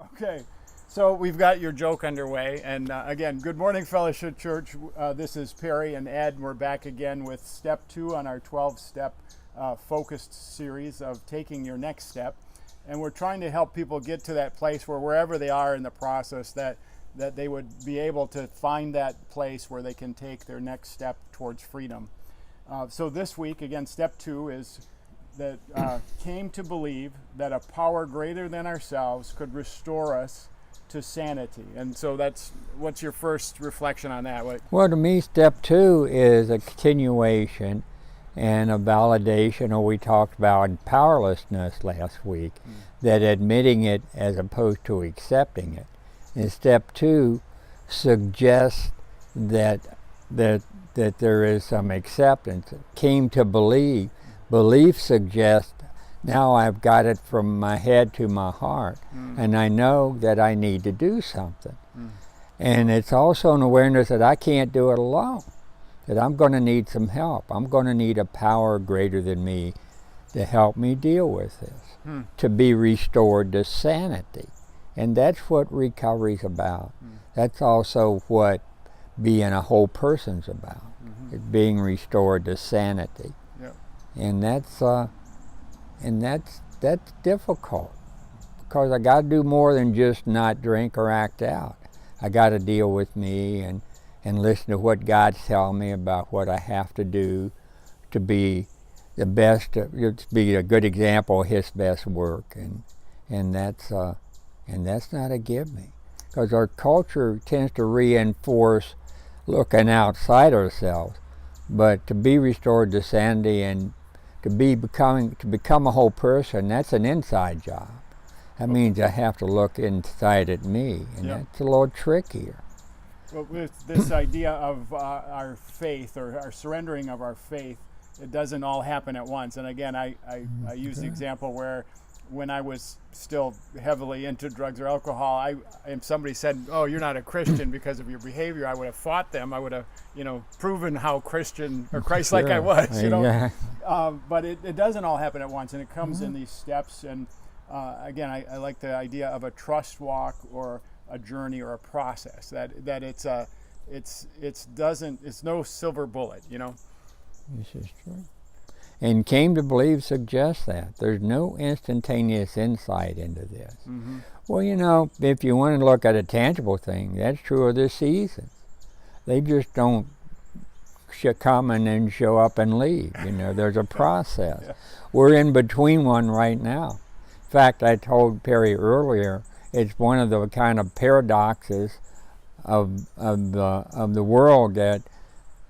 Okay, so we've got your joke underway, and again, good morning, Fellowship Church. This is Perry and Ed, and we're back again with step 2 on our 12-step focused series of taking your next step. And we're trying to help people get to that place where wherever they are in the process, that they would be able to find that place where they can take their next step towards freedom. So this week, again, step 2 is that came to believe that a power greater than ourselves could restore us to sanity. And so what's your first reflection on that? Well, to me, step 2 is a continuation and a validation, or we talked about powerlessness last week, that admitting it as opposed to accepting it. And step 2 suggests that there is some acceptance. Came to believe. Belief suggests now I've got it from my head to my heart, and I know that I need to do something. And it's also an awareness that I can't do it alone, that I'm going to need some help. I'm going to need a power greater than me to help me deal with this, to be restored to sanity. And that's what recovery's about. That's also what being a whole person's about, being restored to sanity. And that's difficult, because I got to do more than just not drink or act out. I got to deal with me and listen to what God's telling me about what I have to do to be the best, to be a good example of His best work, and that's not a give me, because our culture tends to reinforce looking outside ourselves, but to be restored to sanity and to become a whole person, that's an inside job. That means I have to look inside at me, and that's a little trickier. Well, with this idea of our faith, or our surrendering of our faith, it doesn't all happen at once. And again, I use the example where when I was still heavily into drugs or alcohol, and somebody said, "Oh, you're not a Christian because of your behavior," I would have fought them. I would have, proven how Christian or Christ-like I was, But it doesn't all happen at once, and it comes in these steps. And again, I like the idea of a trust walk, or a journey, or a process. That it's no silver bullet, This is true. And came to believe suggests that. There's no instantaneous insight into this. Well, if you want to look at a tangible thing, that's true of the seasons. They just don't come and then show up and leave. There's a process. We're in between one right now. In fact, I told Perry earlier, it's one of the kind of paradoxes of the world that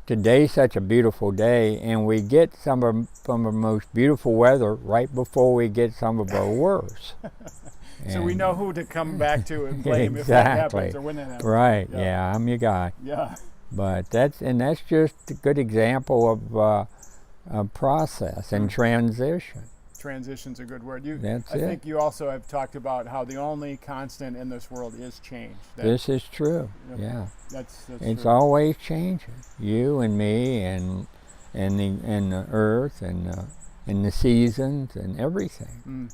today's such a beautiful day, and we get some of the most beautiful weather right before we get some of our worst. So we know who to come back to and blame if that happens, or when that happens. Right, yeah, I'm your guy. Yeah. But that's just a good example of a process and transition. Transition's a good word. I think you also have talked about how the only constant in this world is change. This is true. Yeah. That's it's true. Always changing. You and me and the earth and the seasons and everything.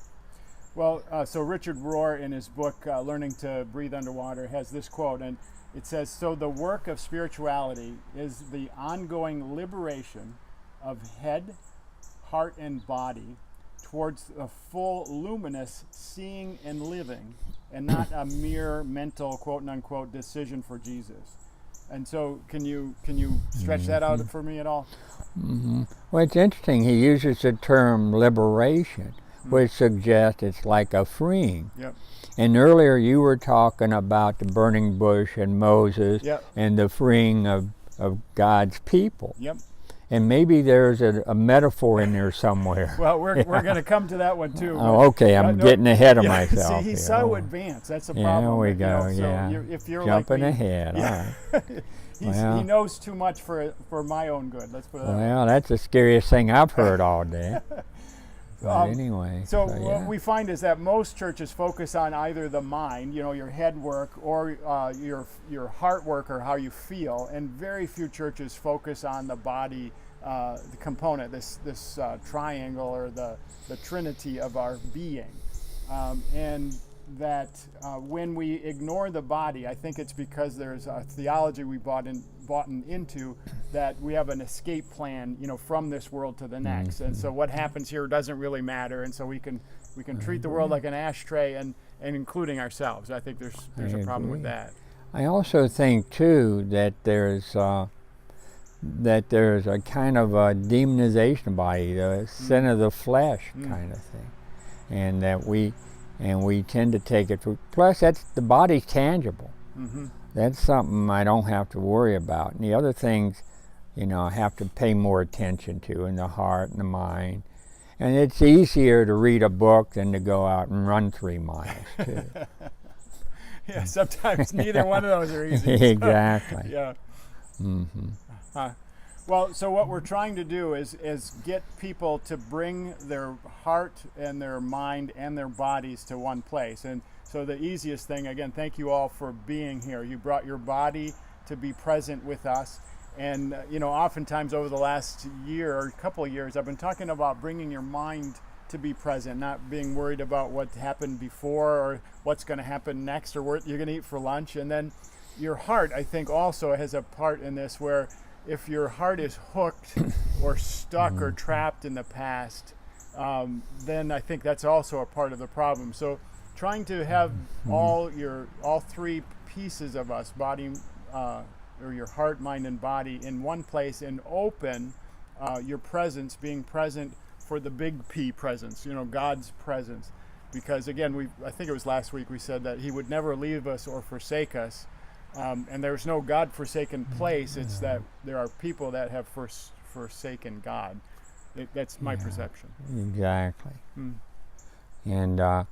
Well, so Richard Rohr, in his book Learning to Breathe Underwater, has this quote, and it says, "So the work of spirituality is the ongoing liberation of head, heart, and body towards a full luminous seeing and living, and not a mere mental quote-unquote decision for Jesus." And so can you stretch that out for me at all? Well, it's interesting. He uses the term liberation, which suggests it's like a freeing. And earlier you were talking about the burning bush and Moses and the freeing of God's people. And maybe there's a metaphor in there somewhere. Well, we're going to come to that one too. Oh, okay. I'm getting ahead of myself. See, he's so advanced. That's the problem. There we go. So if you're jumping like me, ahead. All right. He knows too much for my own good. Let's put it that way. Well, that's the scariest thing I've heard all day. But anyway. So what we find is that most churches focus on either the mind, your head work, or your heart work, or how you feel, and very few churches focus on the body, the component, this triangle, or the trinity of our being. And that when we ignore the body, I think it's because there's a theology we bought into that we have an escape plan, from this world to the next. And so what happens here doesn't really matter. And so we can treat the world like an ashtray, and including ourselves. I think there's a problem with that. I also think too that there's a kind of a demonization of body, the sin of the flesh kind of thing, and that we tend to take it for. Plus, the body's tangible. Mm-hmm. That's something I don't have to worry about. And the other things, I have to pay more attention to in the heart and the mind. And it's easier to read a book than to go out and run 3 miles too. Yeah, sometimes neither one of those are easy. Exactly. Yeah. Mm-hmm. Well, so what we're trying to do is get people to bring their heart and their mind and their bodies to one place. And so the easiest thing, again, thank you all for being here. You brought your body to be present with us. And, oftentimes over the last year or couple of years, I've been talking about bringing your mind to be present, not being worried about what happened before or what's going to happen next or what you're going to eat for lunch. And then your heart, I think, also has a part in this where if your heart is hooked or stuck or trapped in the past, then I think that's also a part of the problem. So trying to have all 3 pieces of us, body, or your heart, mind, and body in one place, and open your presence, being present for the big P presence, God's presence. Because again, I think it was last week we said that He would never leave us or forsake us. And there's no God-forsaken place. It's that there are people that have forsaken God. That's my perception. Exactly. And I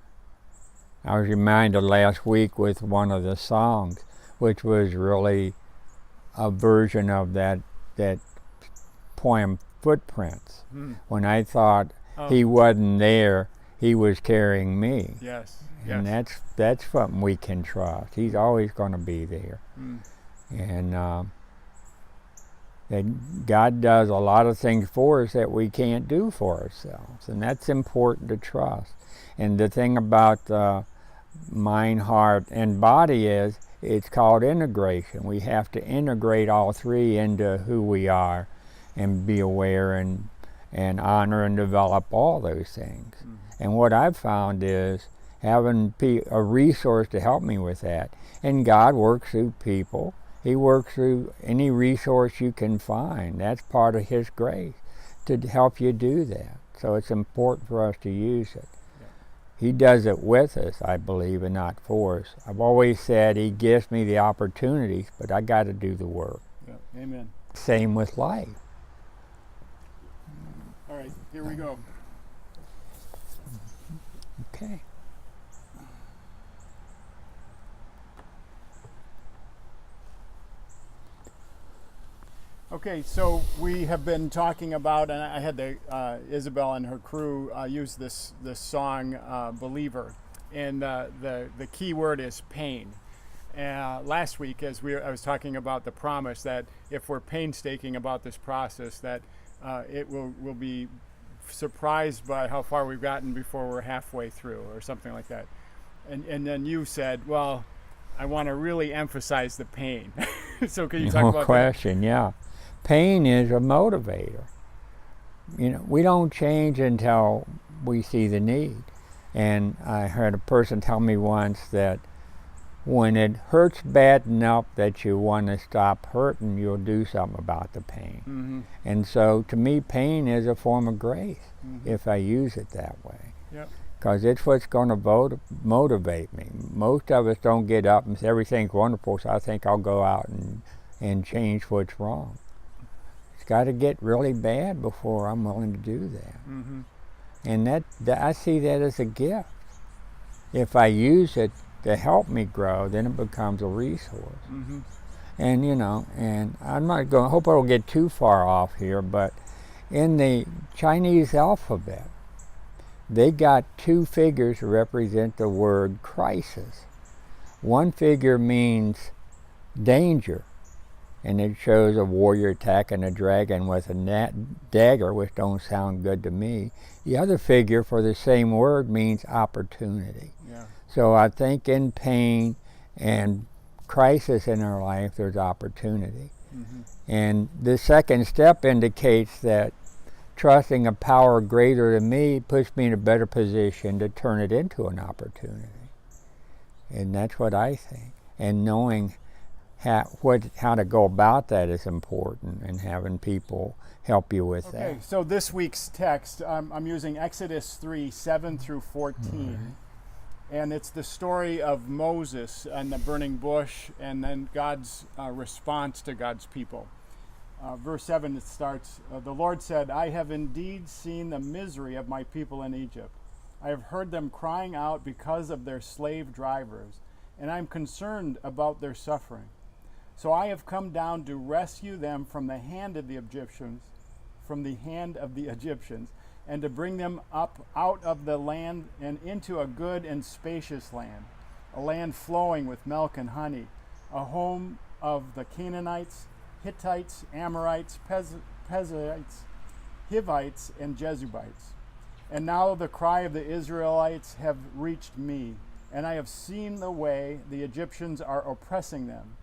was reminded last week with one of the songs, which was really a version of that poem, Footprints. When I thought He wasn't there, He was carrying me. Yes. And that's something we can trust. He's always going to be there. And that God does a lot of things for us that we can't do for ourselves. And that's important to trust. And the thing about mind, heart, and body is it's called integration. We have to integrate all 3 into who we are and be aware and honor and develop all those things. And what I've found is having a resource to help me with that. And God works through people. He works through any resource you can find. That's part of His grace to help you do that. So it's important for us to use it. Yeah. He does it with us, I believe, and not for us. I've always said He gives me the opportunities, but I got to do the work. Yeah. Amen. Same with life. All right, here we go. Okay. Okay, so we have been talking about, and I had Isabel and her crew use this song, Believer, and the key word is pain. Last week, I was talking about the promise that if we're painstaking about this process, that it will be surprised by how far we've gotten before we're halfway through, or something like that. And then you said, well, I want to really emphasize the pain. So can you talk about that? No question, yeah. Pain is a motivator. We don't change until we see the need. And I heard a person tell me once that when it hurts bad enough that you want to stop hurting, you'll do something about the pain. Mm-hmm. And so to me, pain is a form of grace, if I use it that way. Yep. Because it's what's going to motivate me. Most of us don't get up and say everything's wonderful, so I think I'll go out and change what's wrong. It's got to get really bad before I'm willing to do that. Mm-hmm. And that I see that as a gift. If I use it to help me grow, then it becomes a resource. Mm-hmm. And and I'm not going. I hope I don't get too far off here, but in the Chinese alphabet, they got 2 figures to represent the word crisis. One figure means danger, and it shows a warrior attacking a dragon with a dagger, which don't sound good to me. The other figure for the same word means opportunity. Yeah. So I think in pain and crisis in our life, there's opportunity. And the second step indicates that trusting a power greater than me puts me in a better position to turn it into an opportunity. And that's what I think. And knowing how to go about that is important, and having people help you with that. Okay, so this week's text, I'm using Exodus 3, 7 through 14. And it's the story of Moses and the burning bush, and then God's response to God's people. Verse 7, it starts, the Lord said, I have indeed seen the misery of my people in Egypt. I have heard them crying out because of their slave drivers, and I am concerned about their suffering. So I have come down to rescue them from the hand of the Egyptians, and to bring them up out of the land and into a good and spacious land, a land flowing with milk and honey, a home of the Canaanites, Hittites, Amorites, Perizzites, Hivites, and Jebusites. And now the cry of the Israelites have reached me, and I have seen the way the Egyptians are oppressing them.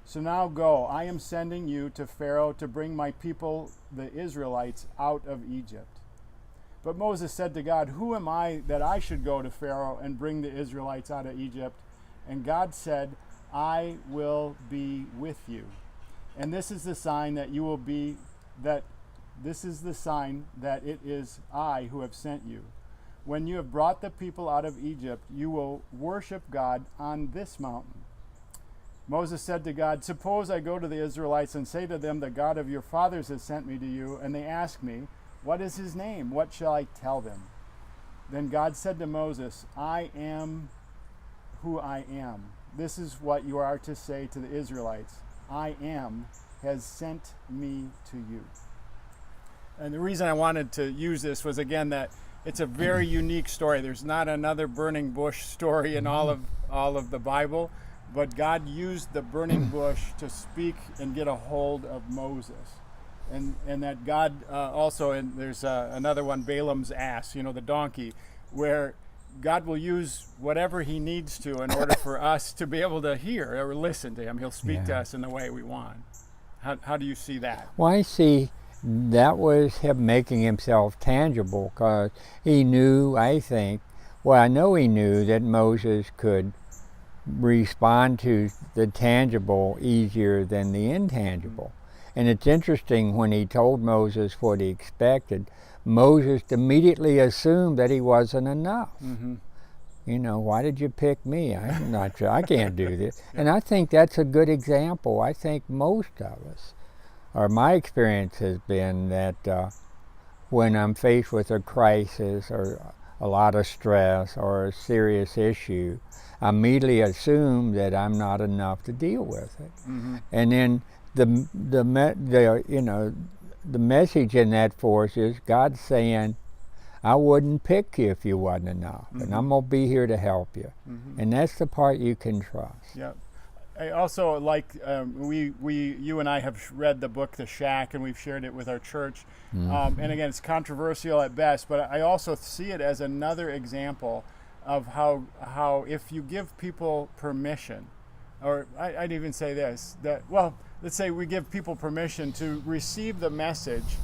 So now go, I am sending you to Pharaoh to bring my people, the Israelites, out of Egypt. But Moses said to God, who am I that I should go to Pharaoh and bring the Israelites out of Egypt? And God said, I will be with you. And this is the sign that it is I who have sent you. When you have brought the people out of Egypt, you will worship God on this mountain. Moses said to God, suppose I go to the Israelites and say to them, the God of your fathers has sent me to you, and they ask me, what is his name? What shall I tell them? Then God said to Moses, I am who I am. This is what you are to say to the Israelites. I am has sent me to you. And the reason I wanted to use this was, again, that it's a very unique story. There's not another burning bush story in all of the Bible, but God used the burning bush to speak and get a hold of Moses. And that God also, and there's another one, Balaam's ass, the donkey, where God will use whatever he needs to in order for us to be able to hear or listen to him. He'll speak to us in the way we want. How do you see that? Well, I see that was him making himself tangible, because he knew, I know he knew that Moses could respond to the tangible easier than the intangible. And it's interesting, when he told Moses what he expected, Moses immediately assumed that he wasn't enough. Why did you pick me? I'm not sure. I can't do this. And I think that's a good example. I think most of us, or my experience has been that when I'm faced with a crisis or a lot of stress or a serious issue, I immediately assume that I'm not enough to deal with it. And then the message in that for us is God saying, I wouldn't pick you if you wasn't enough, and I'm going to be here to help you. And that's the part you can trust. Yeah. I also like, you and I have read the book The Shack, and we've shared it with our church. And again, it's controversial at best, but I also see it as another example of how if you give people permission, or I'd even say this, let's say we give people permission to receive the message,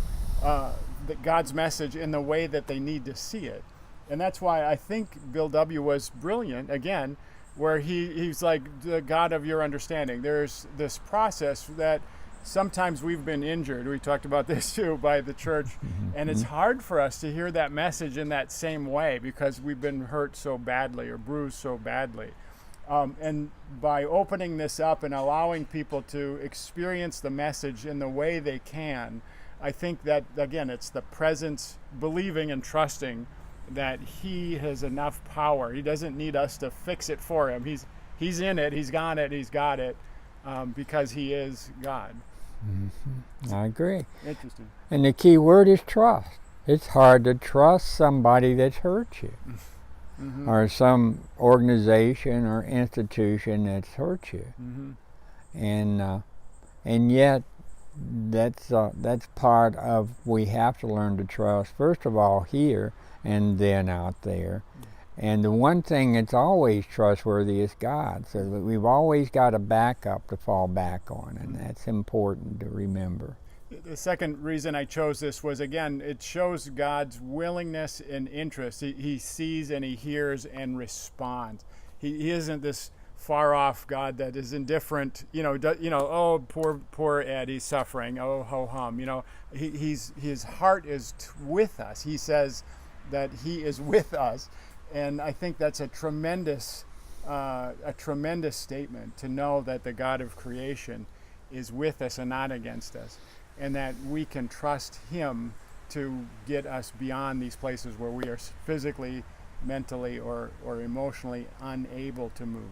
God's message, in the way that they need to see it. And that's why I think Bill W. was brilliant, again, where he's like the God of your understanding. There's this process that sometimes we've been injured. We talked about this too, by the church. And it's hard for us to hear that message in that same way because we've been hurt so badly or bruised so badly. And by opening this up and allowing people to experience the message in the way they can, I think that, again, it's the presence, believing and trusting that he has enough power. He doesn't need us to fix it for him. He's in it, he's got it, because he is God. I agree. Interesting. And the key word is trust. It's hard to trust somebody that's hurt you. Or some organization or institution that's hurt you. And yet that's part of, we have to learn to trust, first of all here and then out there. And the one thing that's always trustworthy is God. So we've always got a backup to fall back on, and that's important to remember. The second reason I chose this was, again, it shows God's willingness and interest. He sees and he hears and responds. He isn't this far off God that is indifferent. Oh, poor Ed, he's suffering. Oh, ho hum. His heart is with us. He says that he is with us, and I think that's a tremendous statement, to know that the God of creation is with us and not against us, and that we can trust him to get us beyond these places where we are physically, mentally, or emotionally unable to move.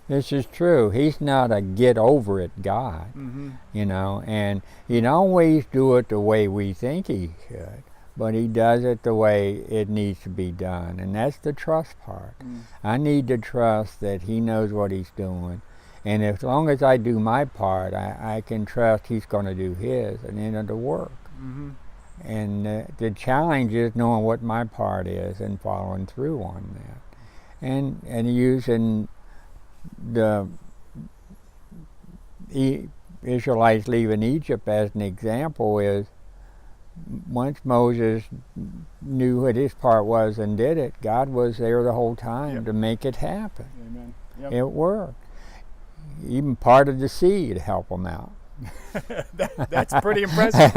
This is true. He's not a get over it God, and he'd always do it the way we think he should, but he does it the way it needs to be done, and that's the trust part. I need to trust that he knows what he's doing. And as long as I do my part, I can trust he's going to do his, and then it'll work. And the challenge is knowing what my part is and following through on that. And using the Israelites leaving Egypt as an example is, once Moses knew what his part was and did it, God was there the whole time to make it happen. Amen. Yep. It worked. Even parted the sea to help them out. That's pretty impressive.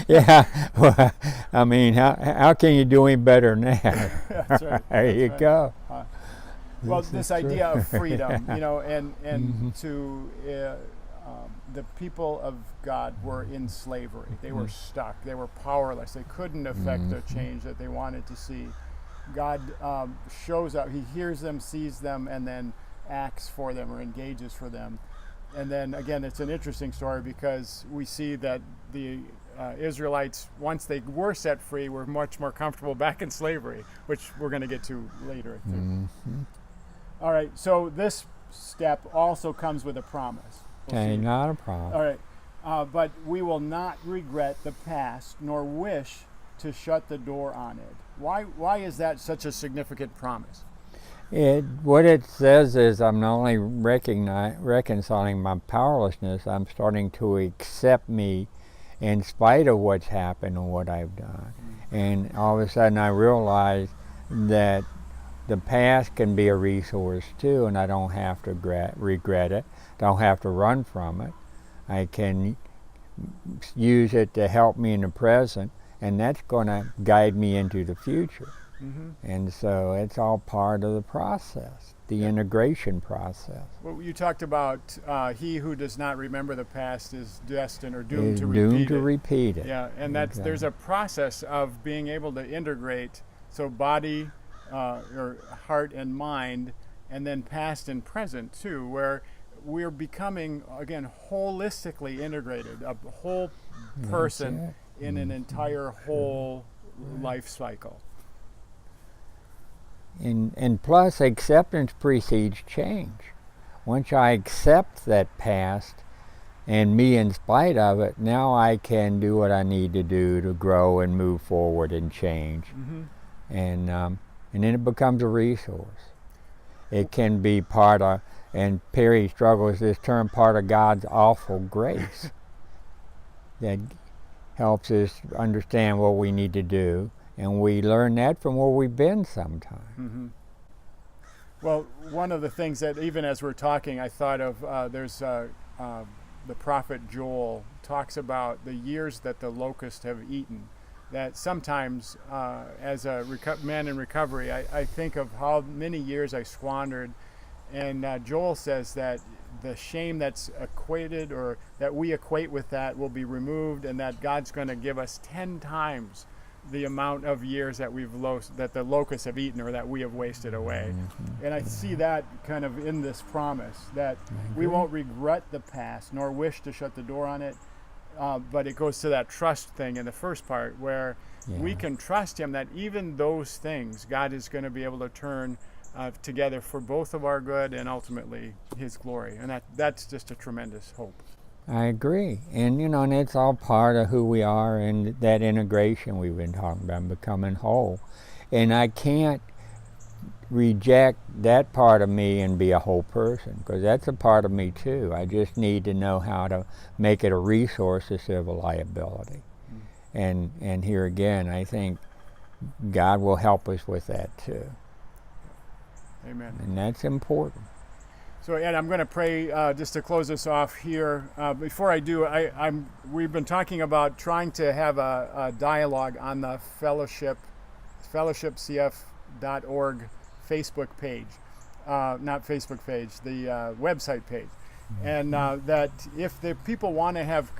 Yeah. Well, I mean, how can you do any better than that? That's right. There you go. Well, this idea of freedom, and to the people of God were in slavery. They were stuck. They were powerless. They couldn't affect the change that they wanted to see. God shows up. He hears them, sees them, and then acts for them or engages for them. And then again, it's an interesting story, because we see that the Israelites, once they were set free, were much more comfortable back in slavery, which we're going to get to later, I think. All right, so this step also comes with a promise. Okay, not a problem. All right, but we will not regret the past, nor wish to shut the door on it. Why is that such a significant promise? What it says is, I'm not only reconciling my powerlessness, I'm starting to accept me in spite of what's happened and what I've done. And all of a sudden I realize that the past can be a resource too, and I don't have to regret it, don't have to run from it. I can use it to help me in the present, and that's going to guide me into the future. And so it's all part of the process, the integration process. Well, you talked about he who does not remember the past is destined or doomed Is to doomed repeat it. Yeah, and that's there's a process of being able to integrate, so body, or heart and mind, and then past and present too, where we're becoming, again, holistically integrated, a whole person in an entire whole life cycle. And plus, acceptance precedes change. Once I accept that past and me in spite of it, now I can do what I need to do to grow and move forward and change. And then it becomes a resource. It can be part of, and Perry struggles with this term, part of God's awful grace that helps us understand what we need to do. And we learn that from where we've been sometime. Well, one of the things that, even as we're talking, I thought of, there's the prophet Joel talks about the years that the locusts have eaten. That sometimes, as a man in recovery, I think of how many years I squandered. And Joel says that the shame that's equated, or that we equate with that, will be removed, and that God's going to give us 10 times the amount of years that that the locusts have eaten, or that we have wasted away. And I see that kind of in this promise, that we won't regret the past nor wish to shut the door on it, but it goes to that trust thing in the first part, where we can trust him that even those things God is going to be able to turn together for both of our good and ultimately his glory. And that's just a tremendous hope. I agree. And and it's all part of who we are, and that integration we've been talking about, becoming whole. And I can't reject that part of me and be a whole person, because that's a part of me too. I just need to know how to make it a resource instead of a liability. And here again, I think God will help us with that too. Amen. And that's important. So Ed, I'm going to pray just to close us off here. Before I do, we've been talking about trying to have a dialogue on the fellowshipcf.org Facebook page, not Facebook page, the website page. And that if the people want to have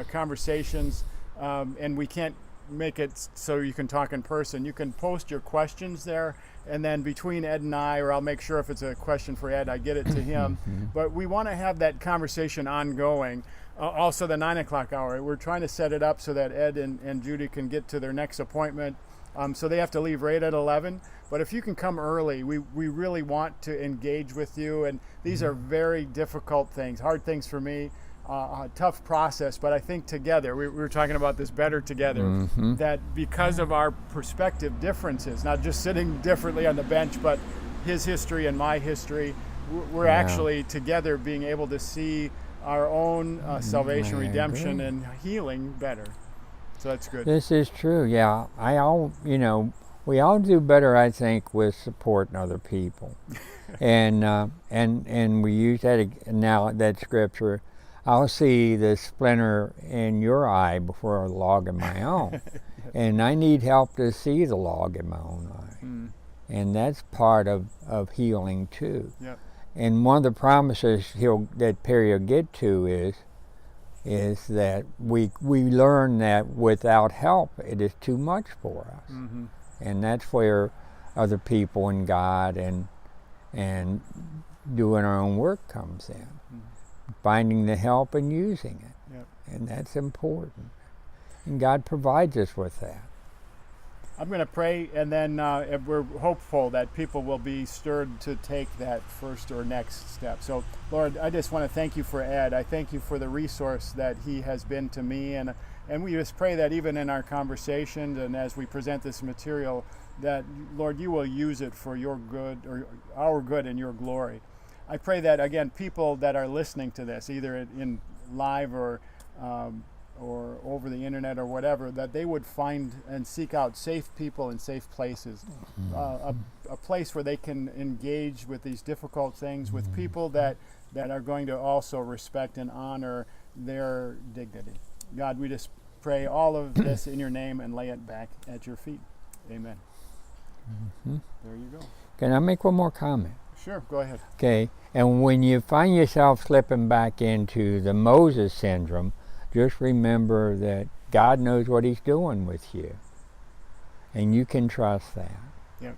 conversations and we can't make it so you can talk in person, you can post your questions there, and then between Ed and I, or I'll make sure if it's a question for Ed, I get it to him. But we want to have that conversation ongoing. Also the 9 o'clock hour, we're trying to set it up so that Ed and Judy can get to their next appointment. So they have to leave right at 11. But if you can come early, we really want to engage with you. And these are very difficult things, hard things for me. A tough process, but I think together, we were talking about this better together, that because of our perspective differences, not just sitting differently on the bench, but his history and my history, we're actually together being able to see our own salvation, redemption, and healing better. So that's good. This is true, yeah. We all do better, I think, with supporting other people. and we use that scripture. I'll see the splinter in your eye before a log in my own. And I need help to see the log in my own eye. And that's part of healing too. Yep. And one of the promises that Perry will get to is that we learn that without help it is too much for us. And that's where other people and God and doing our own work comes in. Finding the help and using it. Yep. And that's important. And God provides us with that. I'm going to pray, and then we're hopeful that people will be stirred to take that first or next step. So, Lord, I just want to thank you for Ed. I thank you for the resource that he has been to me, and we just pray that even in our conversations and as we present this material, that, Lord, you will use it for your good, or our good and your glory. I pray that, again, people that are listening to this, either in live or over the internet or whatever, that they would find and seek out safe people in safe places, a place where they can engage with these difficult things with people that are going to also respect and honor their dignity. God, we just pray all of this in your name and lay it back at your feet. Amen. There you go. Can I make one more comment? Sure, go ahead. Okay, and when you find yourself slipping back into the Moses syndrome, just remember that God knows what he's doing with you. And you can trust that. Yep.